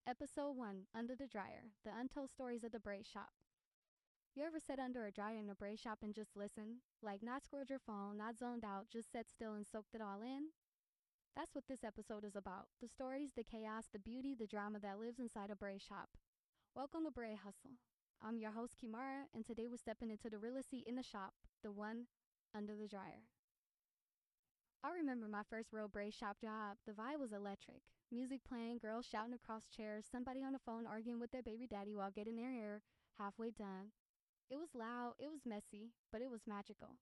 Episode 1 Under the Dryer The Untold Stories of the Braid Shop. You ever sat under a dryer in a braid shop and just listened? Like, not scrolled your phone, not zoned out, just sat still and soaked it all in? That's what this episode is about. The stories, the chaos, the beauty, the drama that lives inside a braid shop. Welcome to Braid Hustle. I'm your host, Kimara, and today we're stepping into the realest seat in the shop, the one under the dryer. I remember my first real braid shop job. The vibe was electric. Music playing, girls shouting across chairs, somebody on the phone arguing with their baby daddy while getting their hair halfway done. It was loud, it was messy, but it was magical.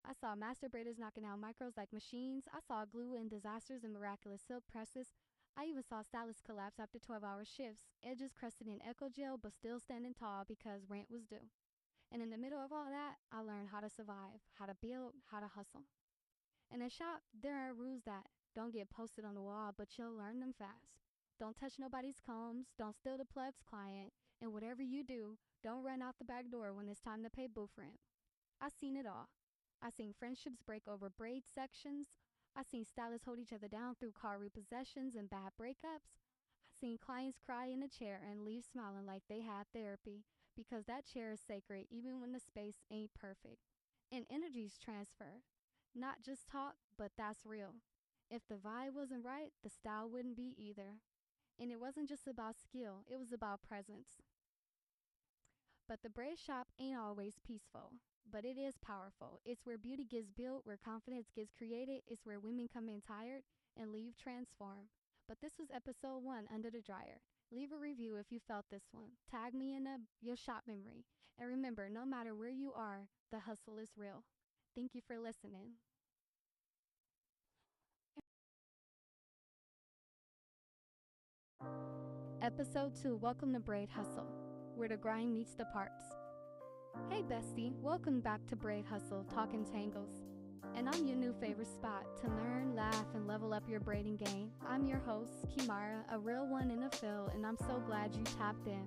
I saw master braiders knocking out micros like machines. I saw glue and disasters and miraculous silk presses. I even saw stylists collapse after 12-hour shifts, edges crusted in eco gel but still standing tall because rent was due. And in the middle of all that, I learned how to survive, how to build, how to hustle. In a shop, there are rules that don't get posted on the wall, but you'll learn them fast. Don't touch nobody's combs, don't steal the plug's client, and whatever you do, don't run out the back door when it's time to pay booth rent. I've seen it all. I've seen friendships break over braid sections. I've seen stylists hold each other down through car repossessions and bad breakups. I've seen clients cry in a chair and leave smiling like they had therapy because that chair is sacred even when the space ain't perfect. And energies transfer. Not just talk, but that's real. If the vibe wasn't right, the style wouldn't be either. And it wasn't just about skill, it was about presence. But the braid shop ain't always peaceful, but it is powerful. It's where beauty gets built, where confidence gets created. It's where women come in tired and leave transformed. But this was episode 1, Under the Dryer. Leave a review if you felt this one. Tag me in your shop memory. And remember, no matter where you are, the hustle is real. Thank you for listening. Episode 2, Welcome to Braid Hustle, where the grind meets the parts. Hey bestie, welcome back to Braid Hustle, Talking Tangles. And I'm your new favorite spot to learn, laugh, and level up your braiding game. I'm your host, Kimara, a real one in the field, and I'm so glad you tapped in.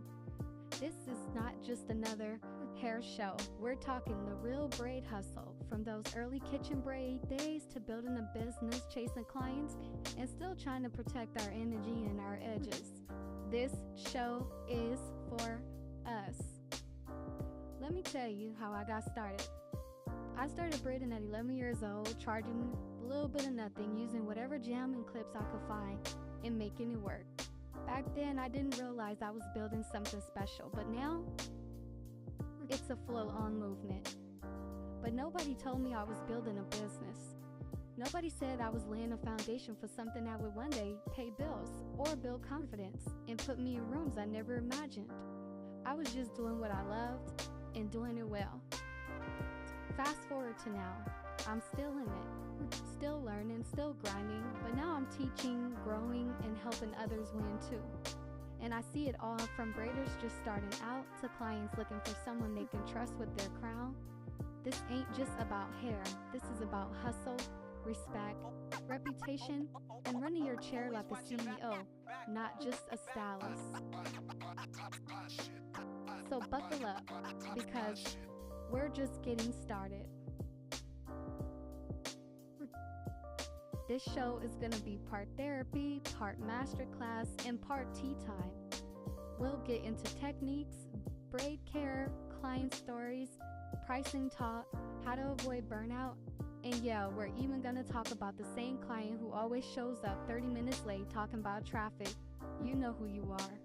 This is not just another hair show. We're talking the real braid hustle, from those early kitchen braid days to building a business, chasing clients, and still trying to protect our energy and our edges. This show is for us. Let me tell you how I got started. I started braiding at 11 years old, charging a little bit of nothing, using whatever jam and clips I could find and making it work. Back then, I didn't realize I was building something special, but now, it's a flow-on movement. But nobody told me I was building a business. Nobody said I was laying a foundation for something that would one day pay bills or build confidence and put me in rooms I never imagined. I was just doing what I loved and doing it well. Fast forward to now, I'm still in it, still learning, still grinding, but now I'm teaching, growing, and helping others win too. And I see it all from braiders just starting out to clients looking for someone they can trust with their crown. This ain't just about hair, this is about hustle, respect, reputation, and running your chair like a CEO, not just a stylist. So buckle up, because we're just getting started. This show is gonna be part therapy, part masterclass, and part tea time. We'll get into techniques, braid care, client stories, pricing talk, how to avoid burnout, and yeah, we're even gonna talk about the same client who always shows up 30 minutes late talking about traffic. You know who you are.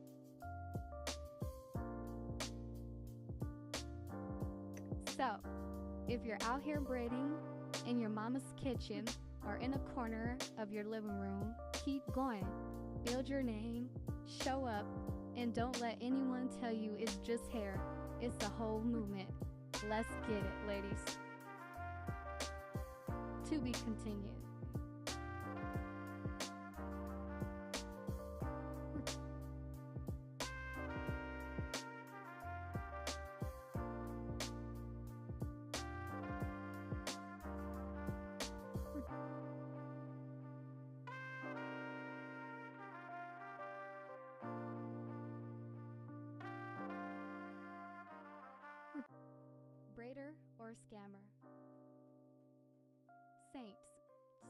So, if you're out here braiding in your mama's kitchen or in a corner of your living room, keep going. Build your name, show up, and don't let anyone tell you it's just hair. It's a whole movement. Let's get it, ladies. To be continued. Braider or scammer? Saints,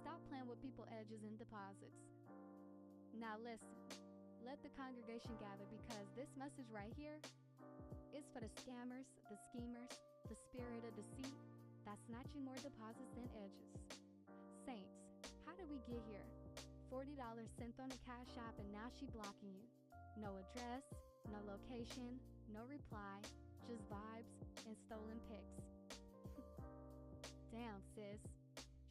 stop playing with people's edges and deposits. Now listen, Let the congregation gather because this message right here is for the scammers, the schemers, the spirit of deceit that's snatching more deposits than edges. Saints, how did we get here? $40 sent on a Cash App and now she blocking you. No address, no location, no reply, just vibes and stolen pics. Damn, sis.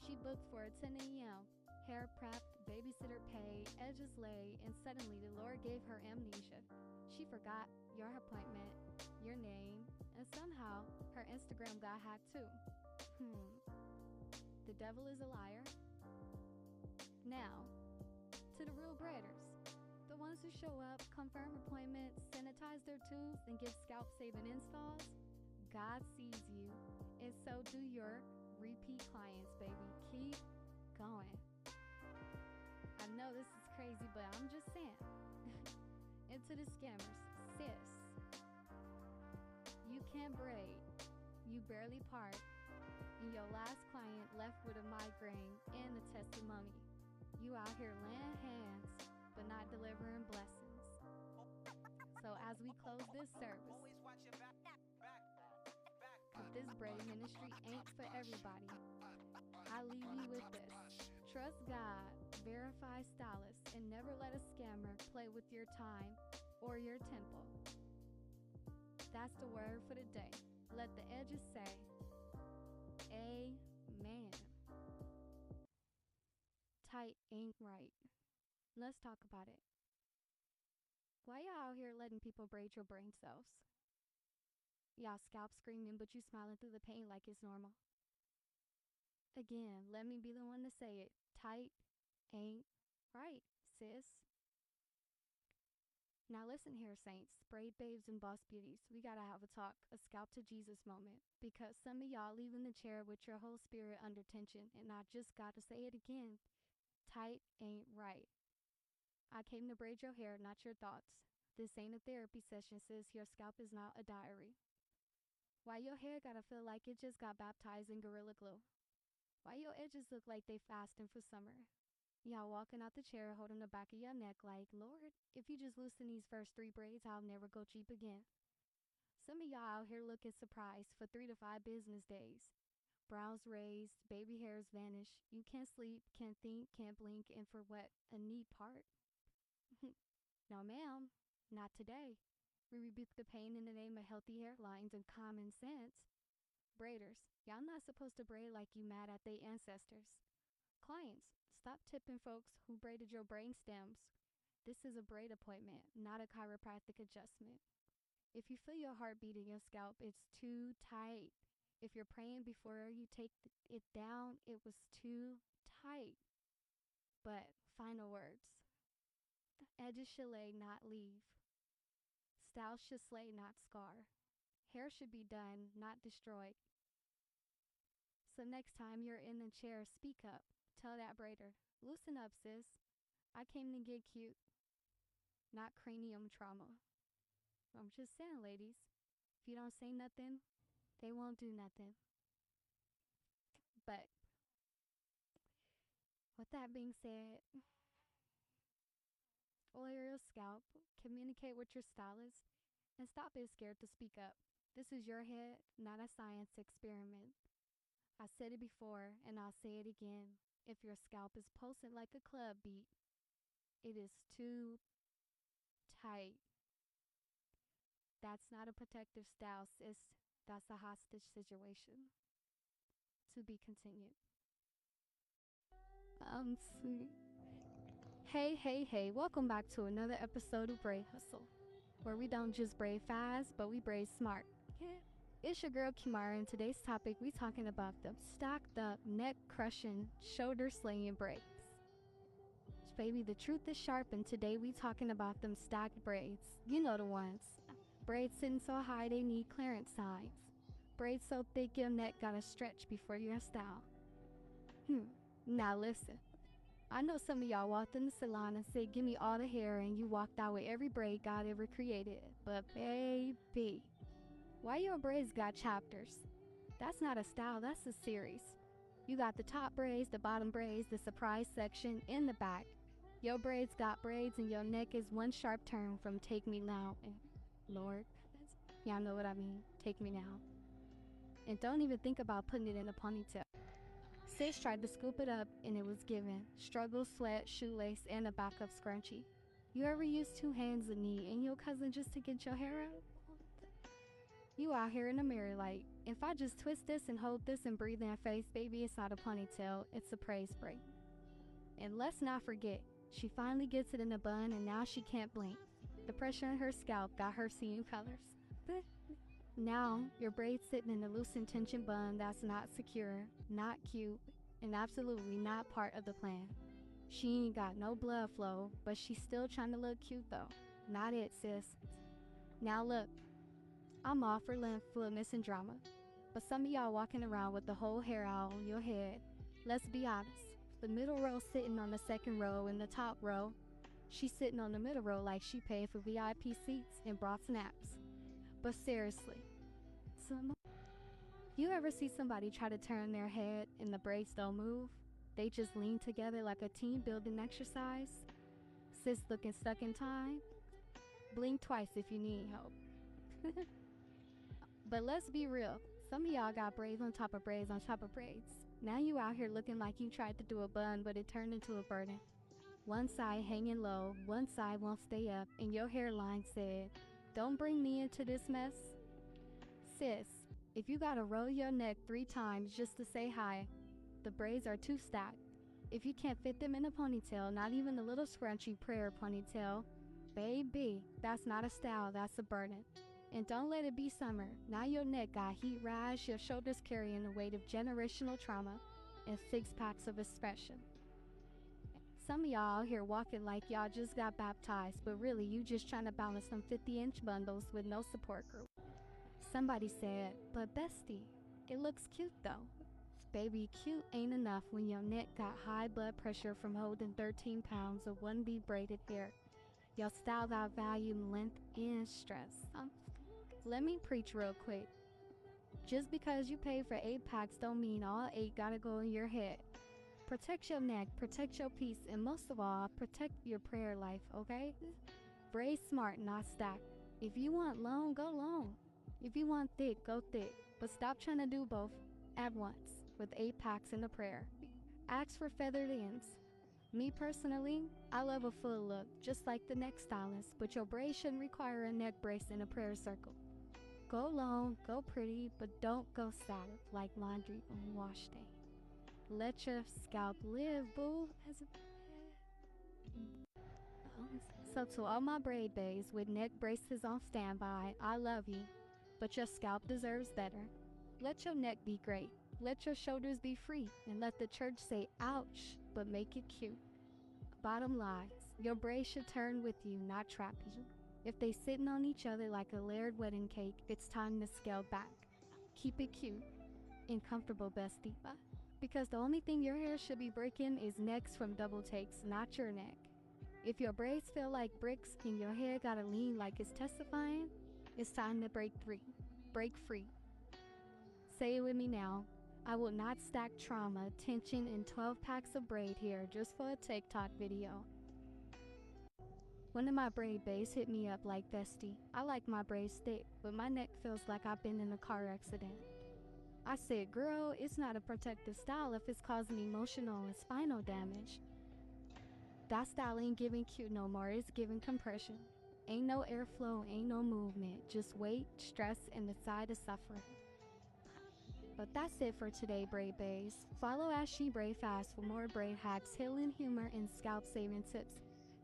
She booked for a 10 a.m. Hair prepped, babysitter paid, edges laid, and suddenly the Lord gave her amnesia. She forgot your appointment, your name, and somehow her Instagram got hacked too. The devil is a liar. Now, to the real braiders. The ones who show up, confirm appointments, sanitize their tubes, and give scalp-saving installs. God sees you, and so do your repeat clients, baby. Keep going. I know this is crazy, but I'm just saying. And to the scammers, sis, you can't braid, you barely part, and your last client left with a migraine and a testimony. You out here laying hands, but not delivering blessings. So as we close this service, cause this braid ministry ain't for everybody, I leave you with this. Trust God, verify stylists, and never let a scammer play with your time or your tempo. That's the word for the day. Let the edges say, Amen. Tight ain't right. Let's talk about it. Why y'all out here letting people braid your brain cells? Y'all scalp screaming, but you smiling through the pain like it's normal. Again, let me be the one to say it. Tight ain't right, sis. Now listen here, saints, braid babes and boss beauties. We gotta have a talk, a scalp to Jesus moment. Because some of y'all leaving the chair with your whole spirit under tension, and I just gotta say it again. Tight ain't right. I came to braid your hair, not your thoughts. This ain't a therapy session, sis. Your scalp is not a diary. Why your hair gotta feel like it just got baptized in Gorilla Glue? Why your edges look like they fasting for summer? Y'all walking out the chair holding the back of your neck like, Lord, if you just loosen these first 3 braids, I'll never go cheap again. Some of y'all out here looking surprised for 3 to 5 business days. Brows raised, baby hairs vanish. You can't sleep, can't think, can't blink, and for what? A knee part? No, ma'am, not today. We rebuke the pain in the name of healthy hairlines and common sense. Braiders, y'all not supposed to braid like you mad at they ancestors. Clients, stop tipping folks who braided your brain stems. This is a braid appointment, not a chiropractic adjustment. If you feel your heartbeat in your scalp, it's too tight. If you're praying before you take it down, it was too tight. But final words. Edges should lay, not leave. Style should slay, not scar. Hair should be done, not destroyed. So next time you're in the chair, speak up. Tell that braider, loosen up, sis. I came to get cute, not cranium trauma. I'm just saying, ladies, if you don't say nothing, they won't do nothing. But with that being said, oil your scalp, communicate with your stylist, and stop being scared to speak up. This is your head, not a science experiment. I said it before, and I'll say it again. If your scalp is pulsing like a club beat, it is too tight. That's not a protective style, sis. That's a hostage situation. To be continued. Sweet. Hey, welcome back to another episode of Braid Hustle, where we don't just braid fast, but we braid smart. Yeah. It's your girl Kimara, and today's topic, we talking about the stacked up, neck-crushing, shoulder-slaying braids. Baby, the truth is sharp, and today we talking about them stacked braids. You know the ones. Braids sitting so high they need clearance signs. Braids so thick your neck gotta stretch before your style. Now listen. I know some of y'all walked in the salon and said, give me all the hair, and you walked out with every braid God ever created. But baby, why your braids got chapters? That's not a style, that's a series. You got the top braids, the bottom braids, the surprise section, in the back. Your braids got braids and your neck is one sharp turn from take me now. And Lord, y'all know what I mean. Take me now. And don't even think about putting it in a ponytail. Sis tried to scoop it up and it was given. Struggle, sweat, shoelace, and a backup scrunchie. You ever use two hands, a knee, and your cousin just to get your hair out? You out here in the mirror like, if I just twist this and hold this and breathe in her face, baby, it's not a ponytail, it's a praise break. And let's not forget, she finally gets it in a bun and now she can't blink. The pressure on her scalp got her seeing colors. Now, your braid's sitting in a loose and tension bun that's not secure, not cute, and absolutely not part of the plan. She ain't got no blood flow, but she's still trying to look cute though. Not it, sis. Now look, I'm all for lymphedness and drama, but some of y'all walking around with the whole hair out on your head. Let's be honest, the middle row sitting on the second row and the top row, she's sitting on the middle row like she paid for VIP seats and brought snacks. But seriously, you ever see somebody try to turn their head and the braids don't move? They just lean together like a team building exercise? Sis looking stuck in time? Blink twice if you need help. But let's be real, some of y'all got braids on top of braids on top of braids. Now you out here looking like you tried to do a bun but it turned into a burden. One side hanging low, one side won't stay up, and your hairline said, "Don't bring me into this mess." Sis, if you gotta roll your neck 3 times just to say hi, the braids are too stacked. If you can't fit them in a ponytail, not even a little scrunchy prayer ponytail, baby, that's not a style, that's a burden. And don't let it be summer. Now your neck got heat rash, your shoulders carrying the weight of generational trauma, and 6 packs of expression. Some of y'all out here walking like y'all just got baptized, but really you just trying to balance some 50-inch bundles with no support group. Somebody said, but bestie, it looks cute though. Baby, cute ain't enough when your neck got high blood pressure from holding 13 pounds of 1B braided hair. Your style got value, length, and stress. Let me preach real quick. Just because you pay for 8 packs don't mean all 8 gotta go in your head. Protect your neck, protect your peace, and most of all, protect your prayer life, okay? Braid smart, not stack. If you want long, go long. If you want thick, go thick. But stop trying to do both at once with 8 packs in a prayer. Ask for feathered ends. Me personally, I love a full look, just like the neck stylist, but your braid shouldn't require a neck brace in a prayer circle. Go long, go pretty, but don't go salad like laundry on wash day. Let your scalp live, boo. So to all my braid bays with neck braces on standby, I love you, but your scalp deserves better. Let your neck be great. Let your shoulders be free, and let the church say ouch, but make it cute. Bottom line, your braids should turn with you, not trap you. If they sitting on each other like a layered wedding cake, it's time to scale back. Keep it cute and comfortable, bestie. Because the only thing your hair should be breaking is necks from double takes, not your neck. If your braids feel like bricks and your hair gotta lean like it's testifying, it's time to break free. Break free. Say it with me now. I will not stack trauma, tension, and 12 packs of braid here just for a TikTok video. One of my braid bays hit me up like, bestie, I like my braids thick, but my neck feels like I've been in a car accident. I said, girl, it's not a protective style if it's causing emotional and spinal damage. That style ain't giving cute no more, it's giving compression. Ain't no airflow, ain't no movement, just weight, stress, and the side of suffering. But that's it for today, Braid Bays. Follow as she braid fast for more braid hacks, healing humor, and scalp saving tips.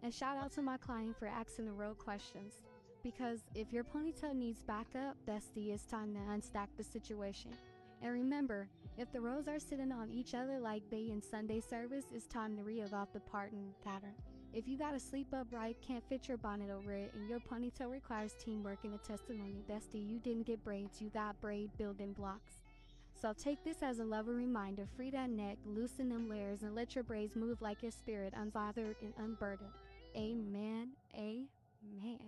And shout out to my client for asking the real questions. Because if your ponytail needs backup, bestie, it's time to unstack the situation. And remember, if the rows are sitting on each other like they in Sunday service, it's time to re-evolve the parting pattern. If you gotta sleep upright, can't fit your bonnet over it, and your ponytail requires teamwork and a testimony, bestie, you didn't get braids, you got braid building blocks. So take this as a loving reminder, free that neck, loosen them layers, and let your braids move like your spirit, unbothered and unburdened. Amen. Amen.